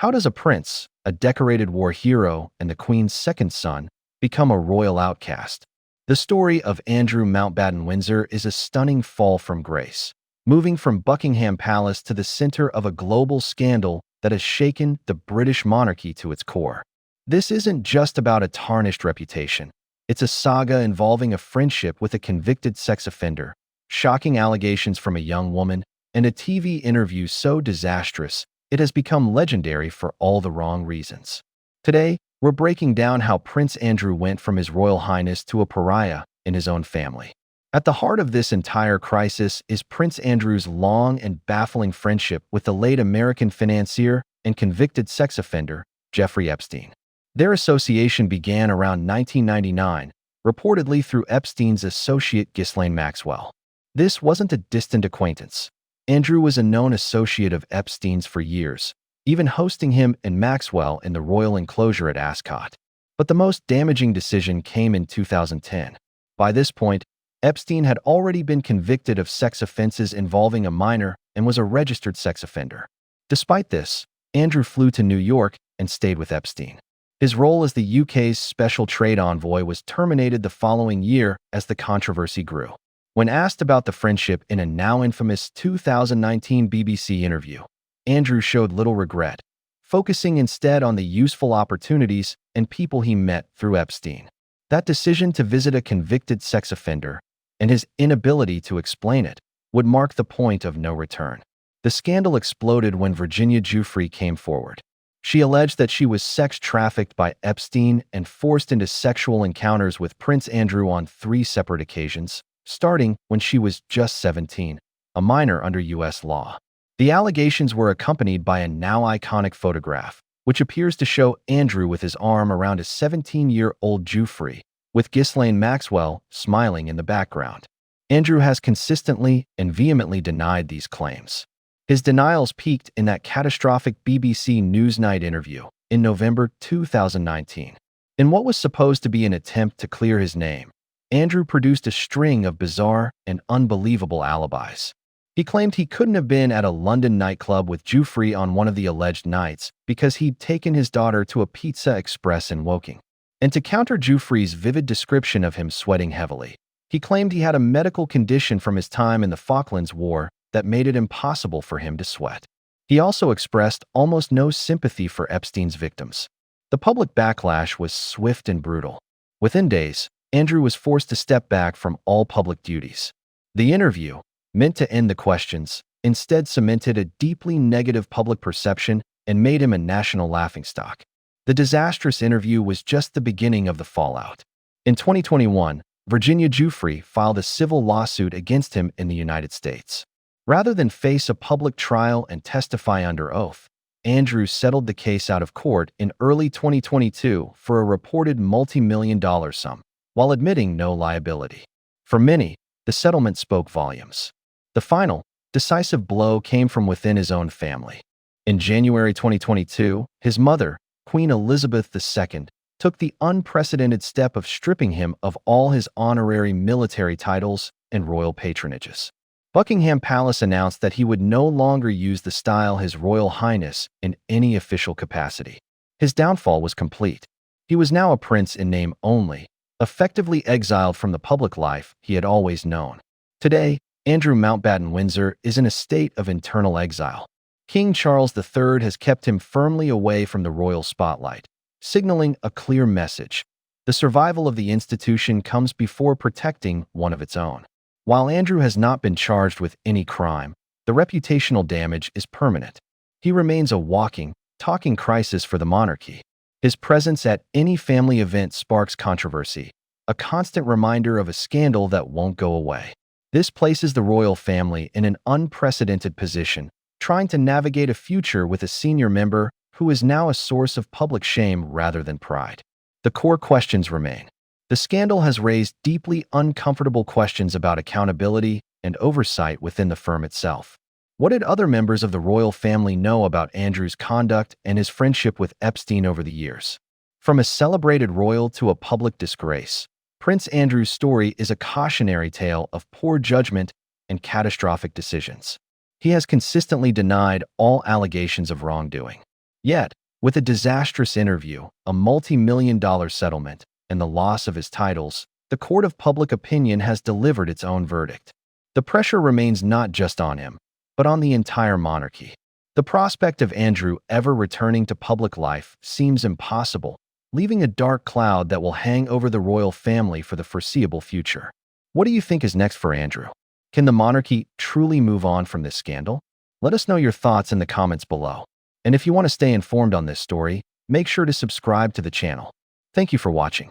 How does a prince, a decorated war hero, and the Queen's second son become a royal outcast? The story of Andrew Mountbatten-Windsor is a stunning fall from grace, moving from Buckingham Palace to the center of a global scandal that has shaken the British monarchy to its core. This isn't just about a tarnished reputation. It's a saga involving a friendship with a convicted sex offender, shocking allegations from a young woman, and a TV interview so disastrous it has become legendary for all the wrong reasons. Today, we're breaking down how Prince Andrew went from His Royal Highness to a pariah in his own family. At the heart of this entire crisis is Prince Andrew's long and baffling friendship with the late American financier and convicted sex offender, Jeffrey Epstein. Their association began around 1999, reportedly through Epstein's associate Ghislaine Maxwell. This wasn't a distant acquaintance. Andrew was a known associate of Epstein's for years, even hosting him and Maxwell in the royal enclosure at Ascot. But the most damaging decision came in 2010. By this point, Epstein had already been convicted of sex offenses involving a minor and was a registered sex offender. Despite this, Andrew flew to New York and stayed with Epstein. His role as the UK's special trade envoy was terminated the following year as the controversy grew. When asked about the friendship in a now infamous 2019 BBC interview, Andrew showed little regret, focusing instead on the useful opportunities and people he met through Epstein. That decision to visit a convicted sex offender, and his inability to explain it, would mark the point of no return. The scandal exploded when Virginia Giuffre came forward. She alleged that she was sex trafficked by Epstein and forced into sexual encounters with Prince Andrew on 3 separate occasions, starting when she was just 17, a minor under U.S. law. The allegations were accompanied by a now iconic photograph, which appears to show Andrew with his arm around a 17-year-old Giuffre, with Ghislaine Maxwell smiling in the background. Andrew has consistently and vehemently denied these claims. His denials peaked in that catastrophic BBC Newsnight interview in November 2019. In what was supposed to be an attempt to clear his name, Andrew produced a string of bizarre and unbelievable alibis. He claimed he couldn't have been at a London nightclub with Giuffre on one of the alleged nights because he'd taken his daughter to a Pizza Express in Woking. And to counter Giuffre's vivid description of him sweating heavily, he claimed he had a medical condition from his time in the Falklands War that made it impossible for him to sweat. He also expressed almost no sympathy for Epstein's victims. The public backlash was swift and brutal. Within days, Andrew was forced to step back from all public duties. The interview, meant to end the questions, instead cemented a deeply negative public perception and made him a national laughingstock. The disastrous interview was just the beginning of the fallout. In 2021, Virginia Giuffre filed a civil lawsuit against him in the United States. Rather than face a public trial and testify under oath, Andrew settled the case out of court in early 2022 for a reported multi-million-dollar sum, while admitting no liability. For many, the settlement spoke volumes. The final, decisive blow came from within his own family. In January 2022, his mother, Queen Elizabeth II, took the unprecedented step of stripping him of all his honorary military titles and royal patronages. Buckingham Palace announced that he would no longer use the style His Royal Highness in any official capacity. His downfall was complete. He was now a prince in name only, effectively exiled from the public life he had always known. Today, Andrew Mountbatten-Windsor is in a state of internal exile. King Charles III has kept him firmly away from the royal spotlight, signaling a clear message. The survival of the institution comes before protecting one of its own. While Andrew has not been charged with any crime, the reputational damage is permanent. He remains a walking, talking crisis for the monarchy. His presence at any family event sparks controversy, a constant reminder of a scandal that won't go away. This places the royal family in an unprecedented position, trying to navigate a future with a senior member who is now a source of public shame rather than pride. The core questions remain. The scandal has raised deeply uncomfortable questions about accountability and oversight within the firm itself. What did other members of the royal family know about Andrew's conduct and his friendship with Epstein over the years? From a celebrated royal to a public disgrace, Prince Andrew's story is a cautionary tale of poor judgment and catastrophic decisions. He has consistently denied all allegations of wrongdoing. Yet, with a disastrous interview, a multi-million-dollar settlement, and the loss of his titles, the court of public opinion has delivered its own verdict. The pressure remains not just on him, but on the entire monarchy. The prospect of Andrew ever returning to public life seems impossible, leaving a dark cloud that will hang over the royal family for the foreseeable future. What do you think is next for Andrew? Can the monarchy truly move on from this scandal? Let us know your thoughts in the comments below. And if you want to stay informed on this story, make sure to subscribe to the channel. Thank you for watching.